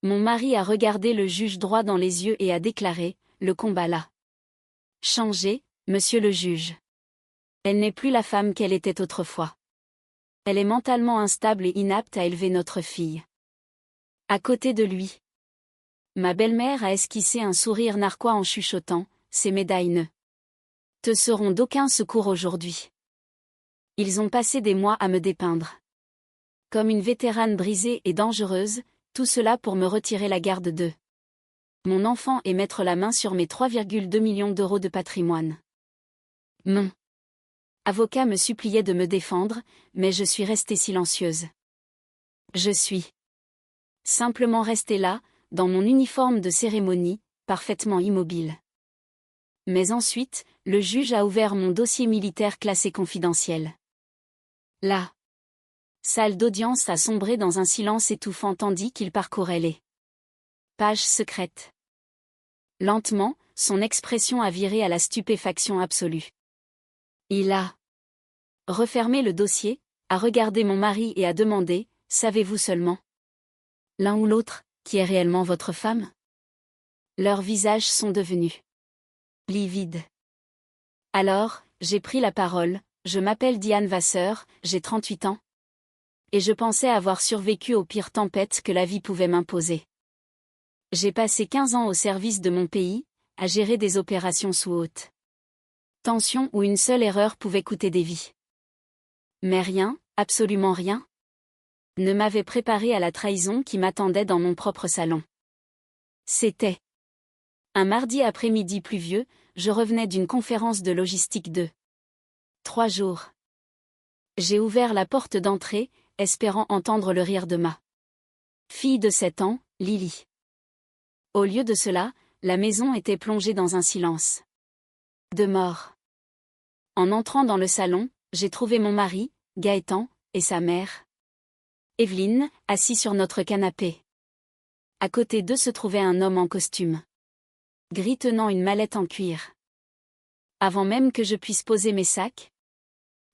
Mon mari a regardé le juge droit dans les yeux et a déclaré, le combat l'a changé, monsieur le juge. Elle n'est plus la femme qu'elle était autrefois. Elle est mentalement instable et inapte à élever notre fille. À côté de lui, ma belle-mère a esquissé un sourire narquois en chuchotant, ces médailles ne te seront d'aucun secours aujourd'hui. Ils ont passé des mois à me dépeindre comme une vétérane brisée et dangereuse, tout cela pour me retirer la garde d'eux. Mon enfant et mettre la main sur mes 3,2 millions d'euros de patrimoine. Mon avocat me suppliait de me défendre, mais je suis restée silencieuse. Je suis simplement restée là, dans mon uniforme de cérémonie, parfaitement immobile. Mais ensuite, le juge a ouvert mon dossier militaire classé confidentiel. La salle d'audience a sombré dans un silence étouffant tandis qu'il parcourait les pages secrètes. Lentement, son expression a viré à la stupéfaction absolue. Il a refermé le dossier, a regardé mon mari et a demandé, « Savez-vous seulement, l'un ou l'autre, qui est réellement votre femme ?» Leurs visages sont devenus livides. Alors, j'ai pris la parole, « Je m'appelle Diane Vasseur, j'ai 38 ans. Et je pensais avoir survécu aux pires tempêtes que la vie pouvait m'imposer. J'ai passé 15 ans au service de mon pays, à gérer des opérations sous haute tension où une seule erreur pouvait coûter des vies. Mais rien, absolument rien, ne m'avait préparé à la trahison qui m'attendait dans mon propre salon. C'était un mardi après-midi pluvieux, je revenais d'une conférence de logistique de 3 jours. J'ai ouvert la porte d'entrée, espérant entendre le rire de ma fille de 7 ans, Lily. Au lieu de cela, la maison était plongée dans un silence de mort. En entrant dans le salon, j'ai trouvé mon mari, Gaëtan, et sa mère, Evelyne, assis sur notre canapé. À côté d'eux se trouvait un homme en costume gris tenant une mallette en cuir. Avant même que je puisse poser mes sacs,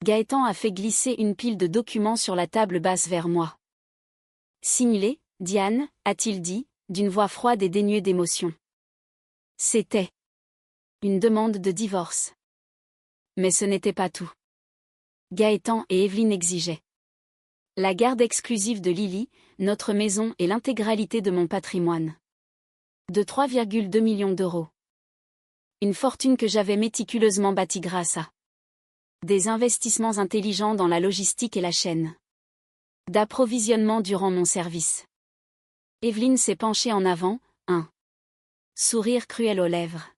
Gaëtan a fait glisser une pile de documents sur la table basse vers moi. « Signez, Diane » a-t-il dit, d'une voix froide et dénuée d'émotion. C'était une demande de divorce. Mais ce n'était pas tout. Gaëtan et Evelyne exigeaient la garde exclusive de Lily, notre maison et l'intégralité de mon patrimoine. De 3,2 millions d'euros. Une fortune que j'avais méticuleusement bâtie grâce à des investissements intelligents dans la logistique et la chaîne d'approvisionnement durant mon service. Evelyne s'est penchée en avant, un sourire cruel aux lèvres.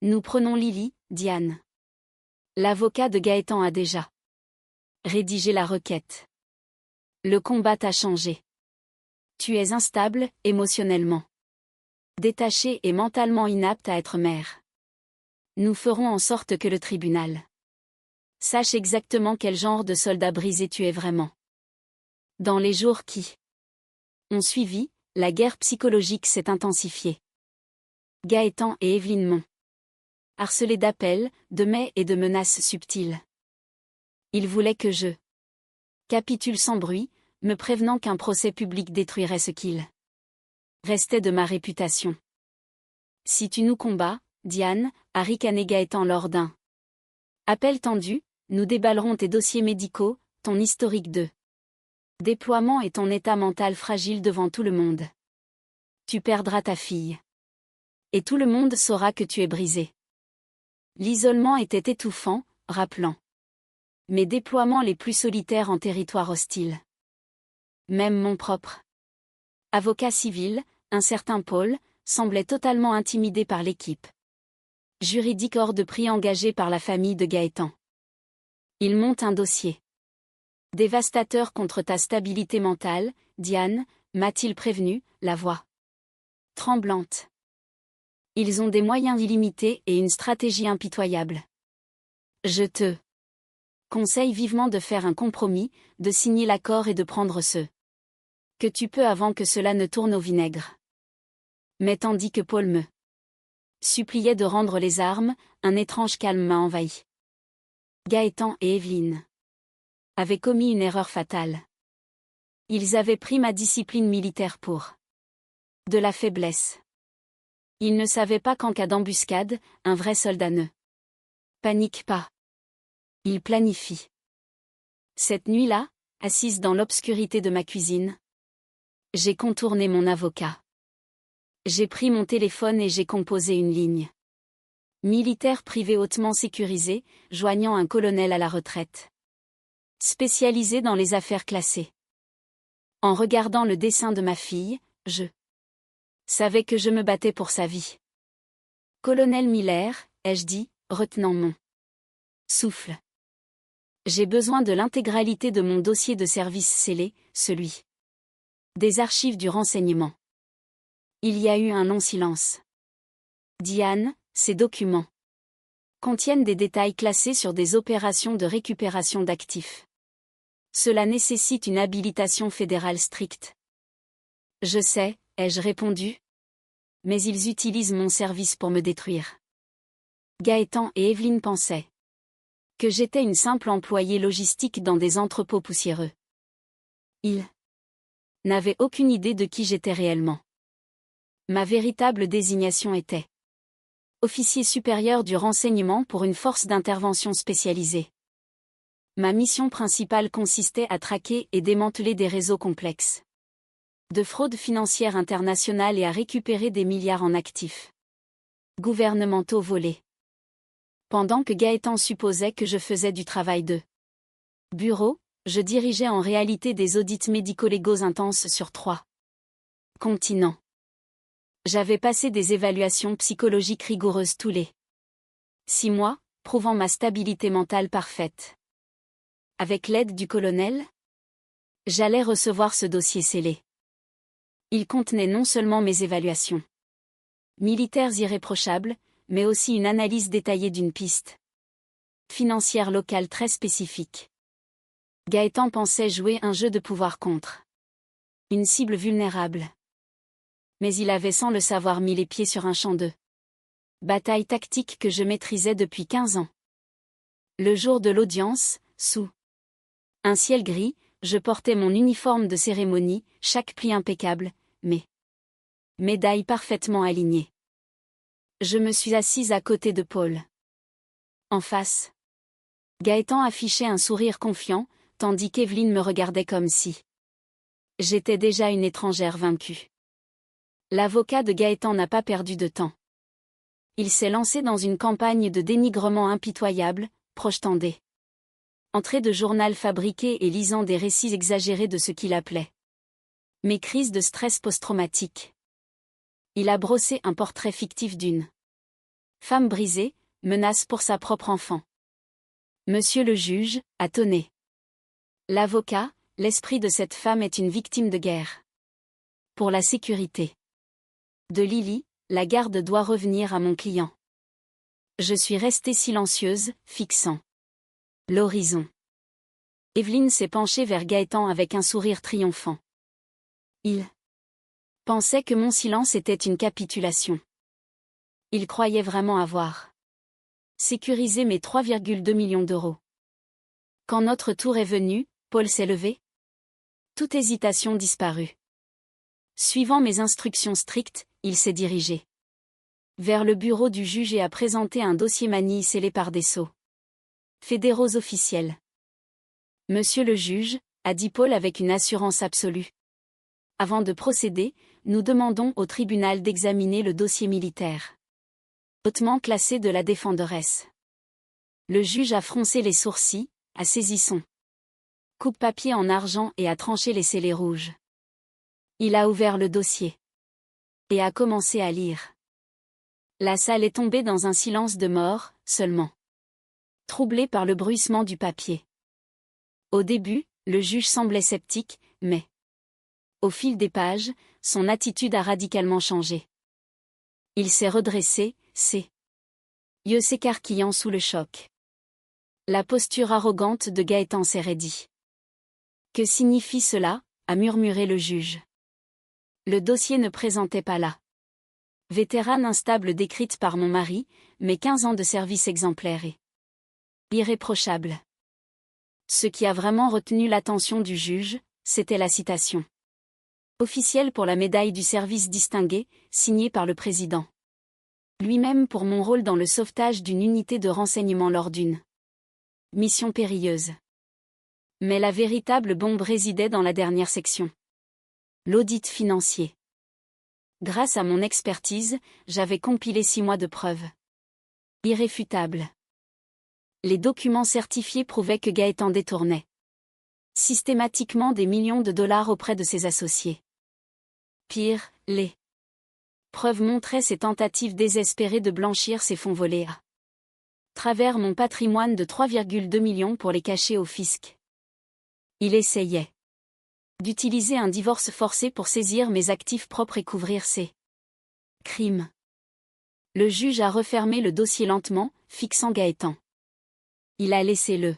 Nous prenons Lily, Diane. L'avocat de Gaëtan a déjà rédigé la requête. Le combat t'a changé. Tu es instable, émotionnellement détachée et mentalement inapte à être mère. Nous ferons en sorte que le tribunal sache exactement quel genre de soldat brisé tu es vraiment. Dans les jours qui ont suivi, la guerre psychologique s'est intensifiée. Gaëtan et Evelyne m'ont harcelé d'appels, de mets et de menaces subtiles. Ils voulaient que je capitule sans bruit, me prévenant qu'un procès public détruirait ce qu'il restait de ma réputation. Si tu nous combats, Diane, a ricané Gaëtan lors d'un appel tendu, nous déballerons tes dossiers médicaux, ton historique de déploiement et ton état mental fragile devant tout le monde. Tu perdras ta fille. Et tout le monde saura que tu es brisé. L'isolement était étouffant, rappelant mes déploiements les plus solitaires en territoire hostile. Même mon propre avocat civil, un certain Paul, semblait totalement intimidé par l'équipe juridique hors de prix engagée par la famille de Gaëtan. Il monte un dossier dévastateur contre ta stabilité mentale, Diane, m'a-t-il prévenu, la voix tremblante. Ils ont des moyens illimités et une stratégie impitoyable. Je te conseille vivement de faire un compromis, de signer l'accord et de prendre ce que tu peux avant que cela ne tourne au vinaigre. Mais tandis que Paul me suppliait de rendre les armes, un étrange calme m'a envahi. Gaëtan et Evelyne avaient commis une erreur fatale. Ils avaient pris ma discipline militaire pour De la faiblesse. Il ne savait pas qu'en cas d'embuscade, un vrai soldat ne panique pas. Il planifie. Cette nuit-là, assise dans l'obscurité de ma cuisine, j'ai contourné mon avocat. J'ai pris mon téléphone et j'ai composé une ligne. Militaire privé hautement sécurisé, joignant un colonel à la retraite. Spécialisé dans les affaires classées. En regardant le dessin de ma fille, je savais que je me battais pour sa vie. Colonel Miller, ai-je dit, retenant mon souffle. J'ai besoin de l'intégralité de mon dossier de service scellé, celui des archives du renseignement. Il y a eu un long silence. Diane, ces documents contiennent des détails classés sur des opérations de récupération d'actifs. Cela nécessite une habilitation fédérale stricte. Je sais, ai-je répondu. Mais ils utilisent mon service pour me détruire. Gaëtan et Evelyne pensaient que j'étais une simple employée logistique dans des entrepôts poussiéreux. Ils n'avaient aucune idée de qui j'étais réellement. Ma véritable désignation était officier supérieur du renseignement pour une force d'intervention spécialisée. Ma mission principale consistait à traquer et démanteler des réseaux complexes de fraude financière internationale et à récupérer des milliards en actifs gouvernementaux volés. Pendant que Gaëtan supposait que je faisais du travail de bureau, je dirigeais en réalité des audits médico-légaux intenses sur 3 continents. J'avais passé des évaluations psychologiques rigoureuses tous les 6 mois, prouvant ma stabilité mentale parfaite. Avec l'aide du colonel, j'allais recevoir ce dossier scellé. Il contenait non seulement mes évaluations militaires irréprochables, mais aussi une analyse détaillée d'une piste financière locale très spécifique. Gaëtan pensait jouer un jeu de pouvoir contre une cible vulnérable. Mais il avait sans le savoir mis les pieds sur un champ de bataille tactique que je maîtrisais depuis 15 ans. Le jour de l'audience, sous un ciel gris, je portais mon uniforme de cérémonie, chaque pli impeccable, mes médailles parfaitement alignées. Je me suis assise à côté de Paul. En face, Gaëtan affichait un sourire confiant, tandis qu'Evelyne me regardait comme si j'étais déjà une étrangère vaincue. L'avocat de Gaëtan n'a pas perdu de temps. Il s'est lancé dans une campagne de dénigrement impitoyable, projetant des entrées de journal fabriquées et lisant des récits exagérés de ce qu'il appelait mes crises de stress post-traumatique. Il a brossé un portrait fictif d'une femme brisée, menace pour sa propre enfant. Monsieur le juge, a tonné l'avocat, l'esprit de cette femme est une victime de guerre. Pour la sécurité de Lily, la garde doit revenir à mon client. Je suis restée silencieuse, fixant l'horizon. Evelyne s'est penchée vers Gaëtan avec un sourire triomphant. Il pensait que mon silence était une capitulation. Il croyait vraiment avoir sécurisé mes 3,2 millions d'euros. Quand notre tour est venu, Paul s'est levé. Toute hésitation disparut. Suivant mes instructions strictes, il s'est dirigé vers le bureau du juge et a présenté un dossier manille scellé par des sceaux fédéraux officiels. Monsieur le juge, a dit Paul avec une assurance absolue. Avant de procéder, nous demandons au tribunal d'examiner le dossier militaire hautement classé de la défenderesse. Le juge a froncé les sourcils, a saisi son coupe-papier en argent et a tranché les scellés rouges. Il a ouvert le dossier et a commencé à lire. La salle est tombée dans un silence de mort, seulement troublé par le bruissement du papier. Au début, le juge semblait sceptique, mais au fil des pages, son attitude a radicalement changé. Il s'est redressé, ses yeux s'écarquillant sous le choc. La posture arrogante de Gaëtan s'est raidie. Que signifie cela, a murmuré le juge. Le dossier ne présentait pas la vétérane instable décrite par mon mari, mais 15 ans de service exemplaire et irréprochable. Ce qui a vraiment retenu l'attention du juge, c'était la citation Officiel pour la médaille du service distingué, signée par le président. Lui-même pour mon rôle dans le sauvetage d'une unité de renseignement lors d'une mission périlleuse. Mais la véritable bombe résidait dans la dernière section. L'audit financier. Grâce à mon expertise, j'avais compilé 6 mois de preuves irréfutables. Les documents certifiés prouvaient que Gaëtan détournait systématiquement des millions de dollars auprès de ses associés. Pire, les preuves montraient ses tentatives désespérées de blanchir ses fonds volés à travers mon patrimoine de 3,2 millions pour les cacher au fisc. Il essayait d'utiliser un divorce forcé pour saisir mes actifs propres et couvrir ses crimes. Le juge a refermé le dossier lentement, fixant Gaëtan. Il a laissé le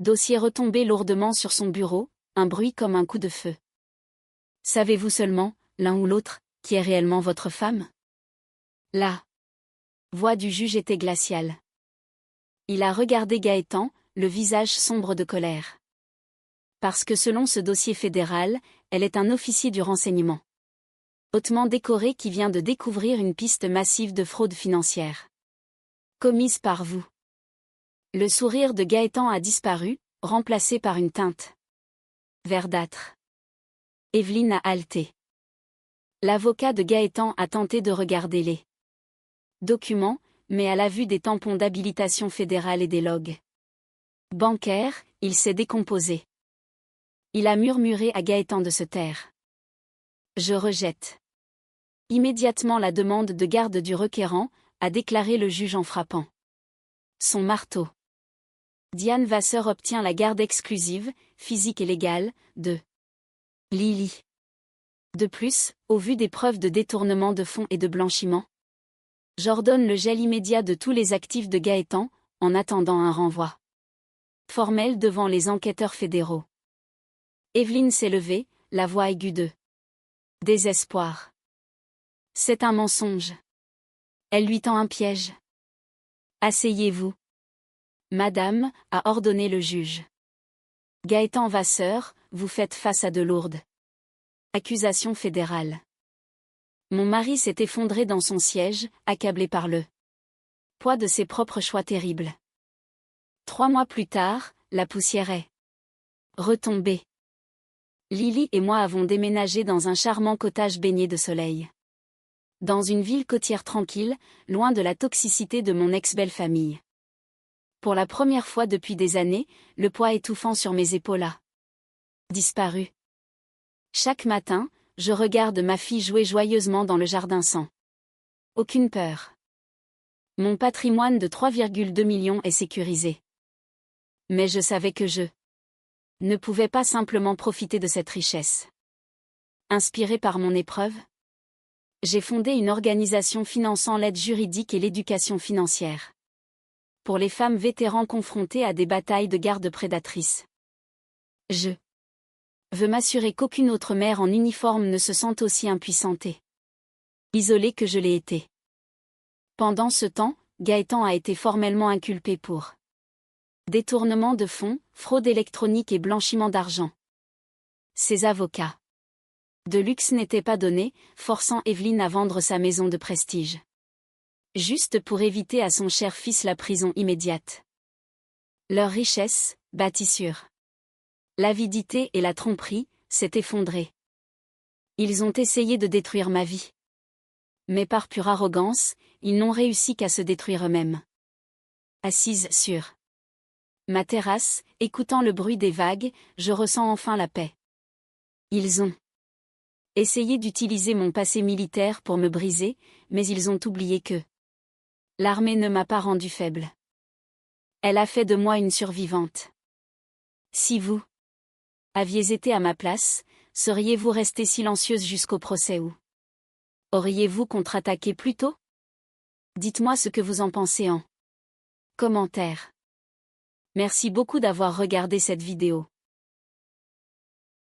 dossier retomber lourdement sur son bureau, un bruit comme un coup de feu. Savez-vous seulement, l'un ou l'autre, qui est réellement votre femme? La voix du juge était glaciale. Il a regardé Gaëtan, le visage sombre de colère. Parce que selon ce dossier fédéral, elle est un officier du renseignement hautement décoré qui vient de découvrir une piste massive de fraude financière commise par vous. Le sourire de Gaëtan a disparu, remplacé par une teinte verdâtre. Evelyne a halté. L'avocat de Gaëtan a tenté de regarder les documents, mais à la vue des tampons d'habilitation fédérale et des logs bancaires, il s'est décomposé. Il a murmuré à Gaëtan de se taire. Je rejette immédiatement la demande de garde du requérant, a déclaré le juge en frappant son marteau. Diane Vasseur obtient la garde exclusive, physique et légale, de Lily. De plus, au vu des preuves de détournement de fonds et de blanchiment, j'ordonne le gel immédiat de tous les actifs de Gaëtan, en attendant un renvoi formel devant les enquêteurs fédéraux. Evelyne s'est levée, la voix aiguë de désespoir. C'est un mensonge. Elle lui tend un piège. Asseyez-vous. Madame, a ordonné le juge. Gaëtan Vasseur, vous faites face à de lourdes accusations fédérales. Mon mari s'est effondré dans son siège, accablé par le poids de ses propres choix terribles. 3 mois plus tard, la poussière est retombée. Lily et moi avons déménagé dans un charmant cottage baigné de soleil. Dans une ville côtière tranquille, loin de la toxicité de mon ex-belle-famille. Pour la première fois depuis des années, le poids étouffant sur mes épaules a disparu. Chaque matin, je regarde ma fille jouer joyeusement dans le jardin sans aucune peur. Mon patrimoine de 3,2 millions est sécurisé. Mais je savais que je ne pouvais pas simplement profiter de cette richesse. Inspiré par mon épreuve, j'ai fondé une organisation finançant l'aide juridique et l'éducation financière pour les femmes vétérans confrontées à des batailles de garde prédatrices. Je veux m'assurer qu'aucune autre mère en uniforme ne se sente aussi impuissante et isolée que je l'ai été. Pendant ce temps, Gaëtan a été formellement inculpé pour détournement de fonds, fraude électronique et blanchiment d'argent. Ses avocats de luxe n'étaient pas donnés, forçant Evelyne à vendre sa maison de prestige. Juste pour éviter à son cher fils la prison immédiate. Leur richesse, bâtie sur l'avidité et la tromperie, s'est effondrée. Ils ont essayé de détruire ma vie. Mais par pure arrogance, ils n'ont réussi qu'à se détruire eux-mêmes. Assise sur ma terrasse, écoutant le bruit des vagues, je ressens enfin la paix. Ils ont essayé d'utiliser mon passé militaire pour me briser, mais ils ont oublié que l'armée ne m'a pas rendu faible. Elle a fait de moi une survivante. Si vous aviez été à ma place, seriez-vous restée silencieuse jusqu'au procès ou auriez-vous contre-attaqué plus tôt? Dites-moi ce que vous en pensez en commentaire. Merci beaucoup d'avoir regardé cette vidéo.